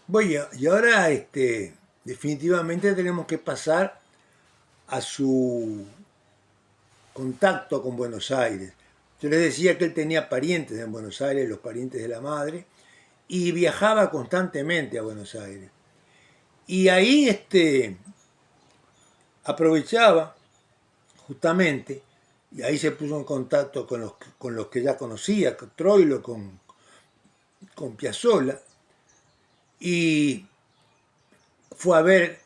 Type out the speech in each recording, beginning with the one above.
Bueno, y ahora definitivamente tenemos que pasar a su contacto con Buenos Aires. Yo les decía que él tenía parientes en Buenos Aires, los parientes de la madre, y viajaba constantemente a Buenos Aires. Y ahí aprovechaba justamente, y ahí se puso en contacto con los que ya conocía, con Troilo, con Piazzolla, y fue a ver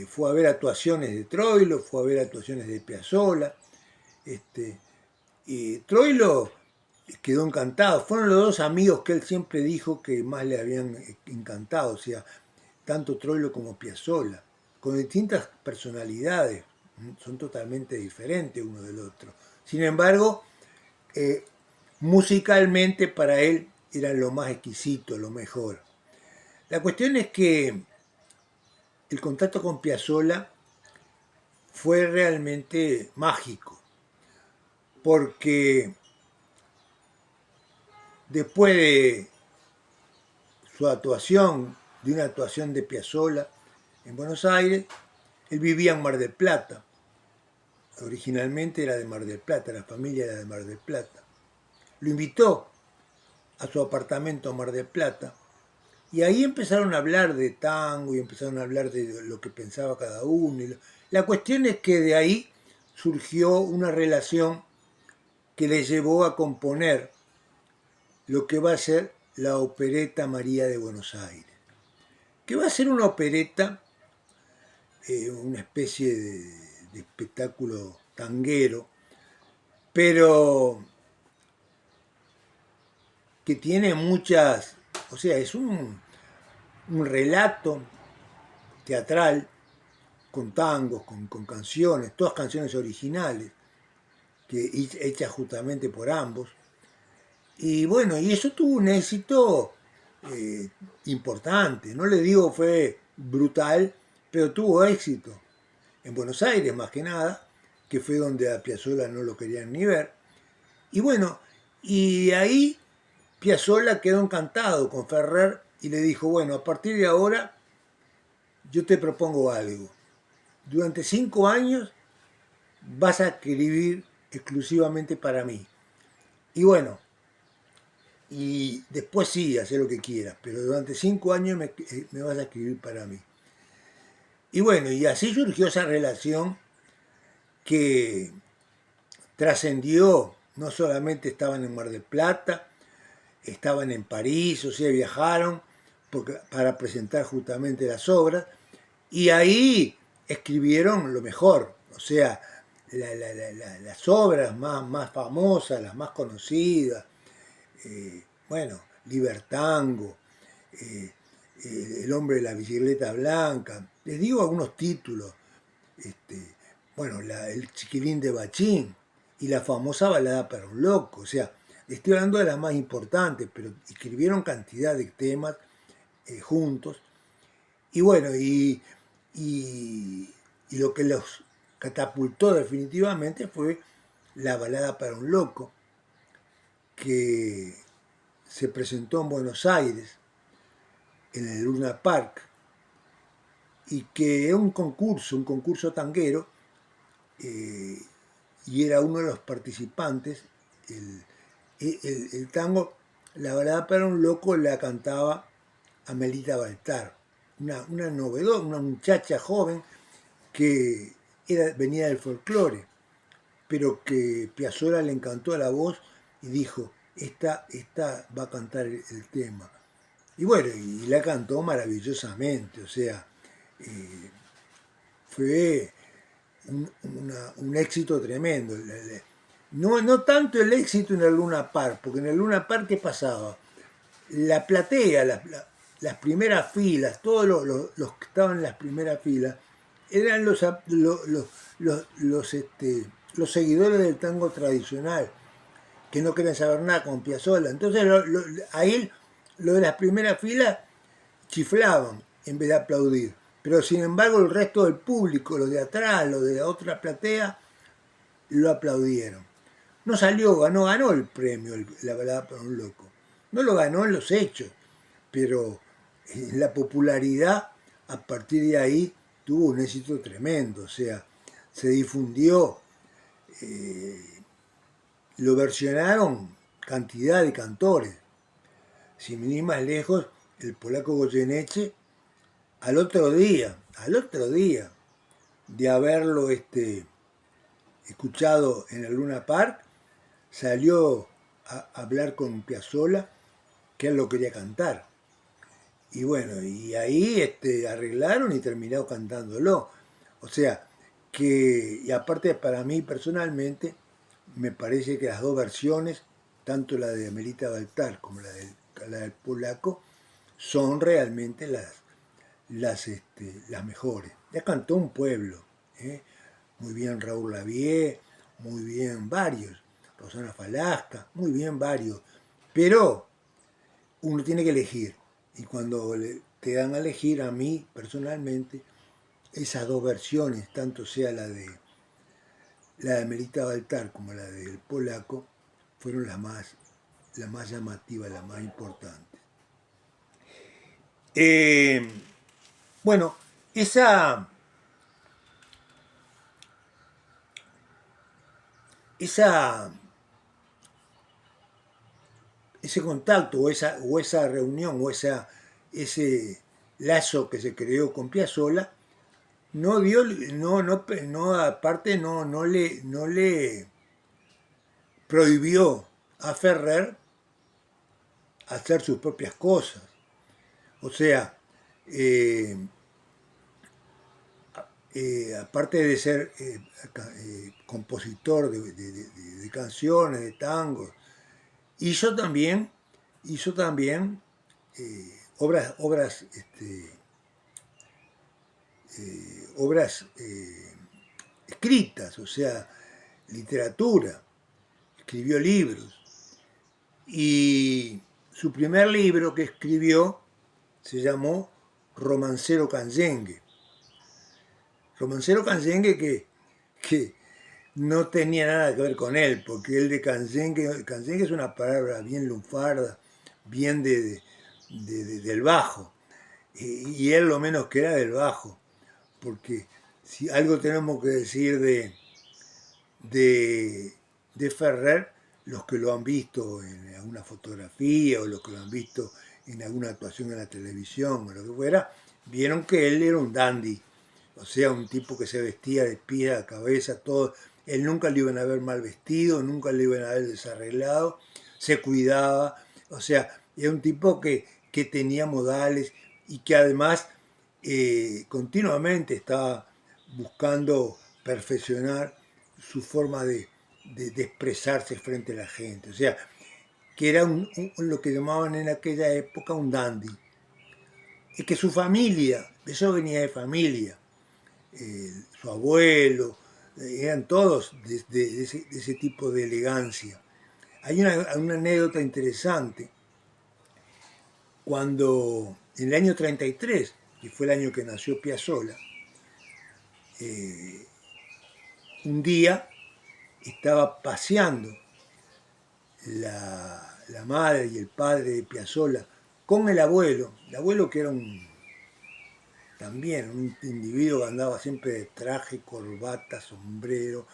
fue a ver actuaciones de Troilo, fue a ver actuaciones de Piazzolla. Y Troilo quedó encantado. Fueron los dos amigos que él siempre dijo que más le habían encantado, o sea, tanto Troilo como Piazzolla, con distintas personalidades, son totalmente diferentes uno del otro. Sin embargo, eh, musicalmente para él era lo más exquisito, lo mejor. La cuestión es que el contacto con Piazzolla fue realmente mágico, porque después de su actuación, de una actuación de Piazzolla en Buenos Aires, él vivía en Mar del Plata. Originalmente era de Mar del Plata, la familia era de Mar del Plata. Lo invitó a su apartamento en Mar del Plata y ahí empezaron a hablar de tango y empezaron a hablar de lo que pensaba cada uno. La cuestión es que de ahí surgió una relación que le llevó a componer lo que va a ser la opereta María de Buenos Aires, que va a ser una opereta, una especie de espectáculo tanguero, pero que tiene muchas, o sea, es un relato teatral con tangos, con canciones, todas canciones originales, hechas justamente por ambos. Y bueno, y eso tuvo un éxito eh, importante. No le digo fue brutal, pero tuvo éxito. En Buenos Aires más que nada, que fue donde a Piazzolla no lo querían ni ver. Y bueno, y ahí Piazzolla quedó encantado con Ferrer y le dijo, bueno, a partir de ahora yo te propongo algo. Durante 5 años vas a escribir exclusivamente para mí. Y bueno, y después sí, hacer lo que quieras, pero durante 5 años me vas a escribir para mí. Y bueno, y así surgió esa relación que trascendió, no solamente estaban en Mar del Plata, estaban en París, o sea, viajaron para presentar justamente las obras, y ahí escribieron lo mejor, o sea, las obras más famosas, las más conocidas, bueno, Libertango, eh, El hombre de la bicicleta blanca, les digo algunos títulos, este, bueno, el chiquilín de Bachín y la famosa balada para un loco, o sea, estoy hablando de las más importantes, pero escribieron cantidad de temas juntos, y bueno, y lo que los catapultó definitivamente fue la balada para un loco, que se presentó en Buenos Aires, en el Luna Park, y que es un concurso tanguero, eh, y era uno de los participantes. El tango, la balada para un loco, la cantaba Amelita Baltar, una novedad, una muchacha joven que venía del folclore, pero que Piazzolla le encantó la voz y dijo, esta va a cantar el tema. Y bueno, y la cantó maravillosamente, o sea, eh, fue un éxito tremendo. No tanto el éxito en el Luna Park, porque en el Luna Park, ¿qué pasaba? La platea, las primeras filas, todos los que estaban en las primeras filas, eran los seguidores del tango tradicional, que no querían saber nada con Piazzolla. Entonces ahí lo de las primeras filas chiflaban en vez de aplaudir. Pero sin embargo el resto del público, los de atrás, los de la otra platea, lo aplaudieron. No salió, ganó el premio, la balada para un loco. No lo ganó en los hechos, pero la popularidad a partir de ahí tuvo un éxito tremendo, o sea, se difundió, lo versionaron cantidad de cantores. Sin ir más lejos, el polaco Goyeneche, al otro día de haberlo escuchado en el Luna Park, salió a hablar con Piazzolla, que él lo quería cantar. Y bueno, y ahí arreglaron y terminaron cantándolo. O sea, que, y aparte para mí personalmente, me parece que las dos versiones, tanto la de Amelita Baltar como la del polaco, son realmente las mejores. Ya cantó un pueblo, ¿eh? Muy bien Raúl Lavie, muy bien varios, Rosana Falasca, muy bien varios. Pero uno tiene que elegir. Y cuando te dan a elegir, a mí personalmente, esas dos versiones, tanto sea la de Melita Baltar como la del polaco, fueron las más llamativas, las más importantes. Bueno, esa, esa, ese contacto o esa reunión o ese lazo que se creó con Piazzolla aparte no le prohibió a Ferrer hacer sus propias cosas. O sea, eh, aparte de ser compositor de canciones, de tangos, hizo también obras escritas, o sea, literatura, escribió libros. Y su primer libro que escribió se llamó Romancero Canyengue. Romancero Canyengue que no tenía nada que ver con él, porque él de canyengue es una palabra bien lunfarda, bien del bajo, y él lo menos que era del bajo, porque si algo tenemos que decir de Ferrer, los que lo han visto en alguna fotografía o los que lo han visto en alguna actuación en la televisión o lo que fuera, vieron que él era un dandy, o sea, un tipo que se vestía de pie a cabeza, todo. Él nunca le iban a ver mal vestido, nunca le iban a ver desarreglado, se cuidaba, o sea, era un tipo que tenía modales y que además continuamente estaba buscando perfeccionar su forma de expresarse frente a la gente. O sea, que era lo que llamaban en aquella época un dandy. Y que su familia, eso venía de familia, su abuelo, eran todos de ese tipo de elegancia. Hay una anécdota interesante. Cuando en el año 33, que fue el año que nació Piazzolla, un día estaba paseando la madre y el padre de Piazzolla con el abuelo que era también un individuo que andaba siempre de traje, corbata, sombrero,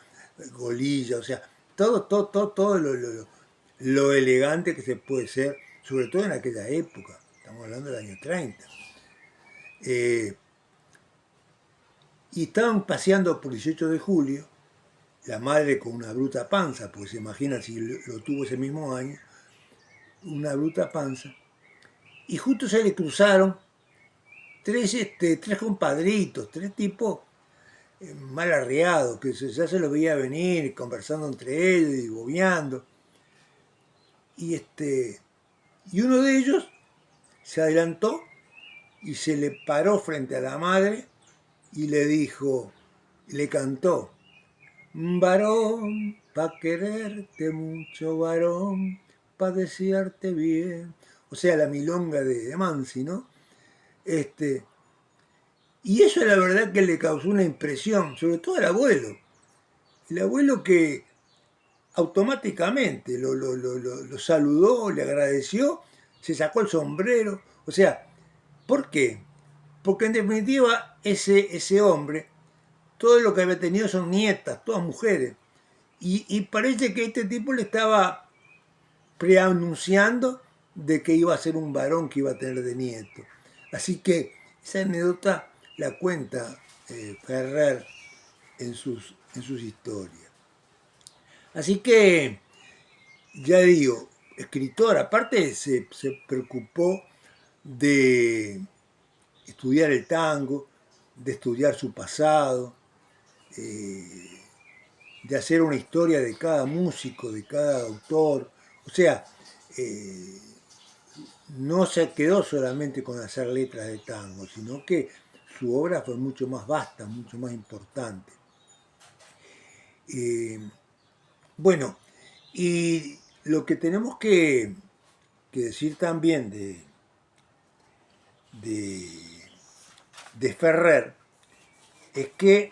golilla, o sea, todo lo elegante que se puede ser, sobre todo en aquella época, estamos hablando del año 30. Y estaban paseando por 18 de julio, la madre con una bruta panza, porque se imagina si lo tuvo ese mismo año, una bruta panza, y justo se le cruzaron tres compadritos, tres tipos mal arreados, que ya se los veía venir, conversando entre ellos y bobeando. Y uno de ellos se adelantó y se le paró frente a la madre y le dijo, le cantó, varón, pa' quererte mucho, varón, pa' desearte bien. O sea, la milonga de Mansi, ¿no? Y eso la verdad que le causó una impresión, sobre todo al abuelo. El abuelo que automáticamente lo saludó, le agradeció, se sacó el sombrero. O sea, ¿Por qué? Porque en definitiva ese hombre, todo lo que había tenido son nietas, todas mujeres. Y parece que este tipo le estaba preanunciando de que iba a ser un varón que iba a tener de nieto. Así que esa anécdota la cuenta Ferrer en sus historias. Así que, ya digo, escritor, aparte se preocupó de estudiar el tango, de estudiar su pasado, de hacer una historia de cada músico, de cada autor. O sea, eh, no se quedó solamente con hacer letras de tango, sino que su obra fue mucho más vasta, mucho más importante. Bueno, y lo que tenemos que decir también de, de Ferrer es que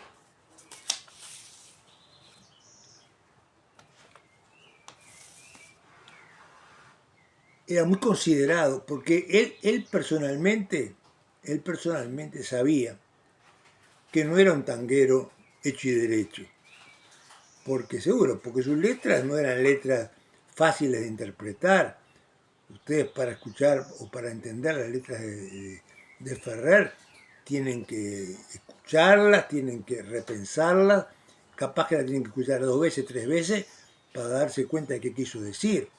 era muy considerado, porque él personalmente sabía que no era un tanguero hecho y derecho. Porque seguro, porque sus letras no eran letras fáciles de interpretar. Ustedes para escuchar o para entender las letras de Ferrer tienen que escucharlas, tienen que repensarlas, capaz que las tienen que escuchar 2 veces, 3 veces para darse cuenta de qué quiso decir.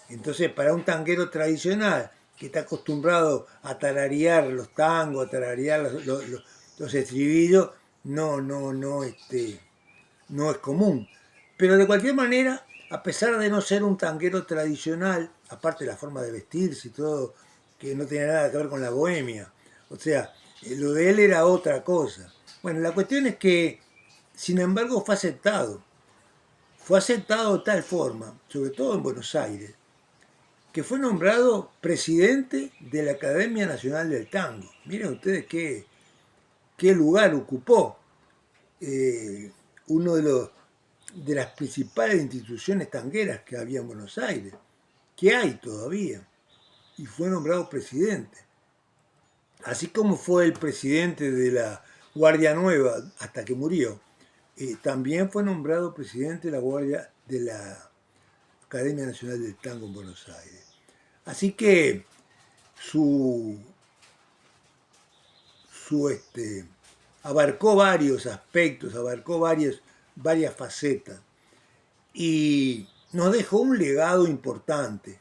Entonces, para un tanguero tradicional que está acostumbrado a tararear los tangos, a tararear los estribillos, no es común. Pero de cualquier manera, a pesar de no ser un tanguero tradicional, aparte de la forma de vestirse y todo, que no tenía nada que ver con la bohemia, o sea, lo de él era otra cosa. Bueno, la cuestión es que, sin embargo, fue aceptado de tal forma, sobre todo en Buenos Aires, que fue nombrado presidente de la Academia Nacional del Tango. Miren ustedes qué lugar ocupó uno de las principales instituciones tangueras que había en Buenos Aires, que hay todavía, y fue nombrado presidente. Así como fue el presidente de la Guardia Nueva hasta que murió, también fue nombrado presidente de la Academia Nacional del Tango en Buenos Aires. Así que su, abarcó varios aspectos, abarcó varias facetas y nos dejó un legado importante,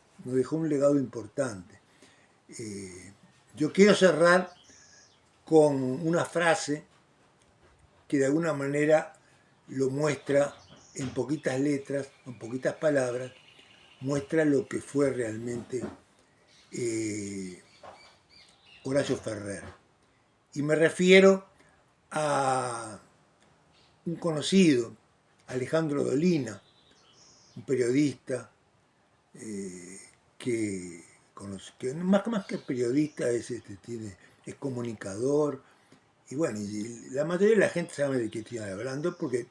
Yo quiero cerrar con una frase que de alguna manera lo muestra en poquitas letras, en poquitas palabras, muestra lo que fue realmente Horacio Ferrer. Y me refiero a un conocido, Alejandro Dolina, un periodista que más que periodista es comunicador, y bueno, y la mayoría de la gente sabe de qué estoy hablando porque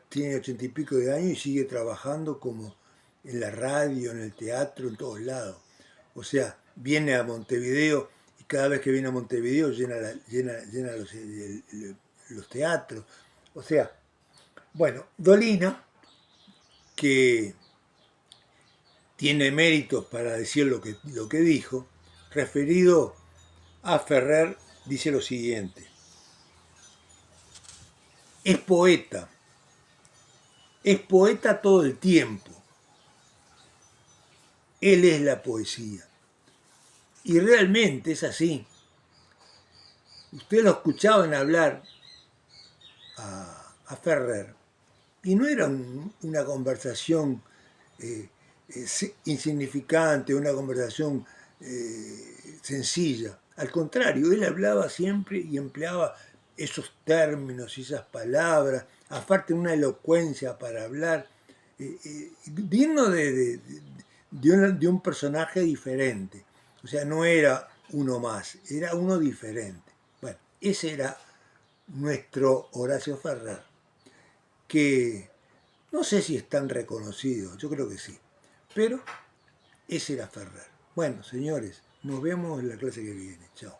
tiene 80 y pico de años y sigue trabajando como en la radio, en el teatro, en todos lados. O sea, viene a Montevideo y cada vez que viene a Montevideo llena los teatros. O sea, bueno, Dolina, que tiene méritos para decir lo que dijo, referido a Ferrer, dice lo siguiente: es poeta todo el tiempo, él es la poesía. Y realmente es así. Ustedes lo escuchaban hablar a Ferrer y no era una conversación insignificante, una conversación sencilla. Al contrario, él hablaba siempre y empleaba esos términos y esas palabras, aparte una elocuencia para hablar, digno de un personaje diferente. O sea, no era uno más, era uno diferente. Bueno, ese era nuestro Horacio Ferrer, que no sé si es tan reconocido, yo creo que sí, pero ese era Ferrer. Bueno, señores, Nos vemos en la clase que viene. Chao.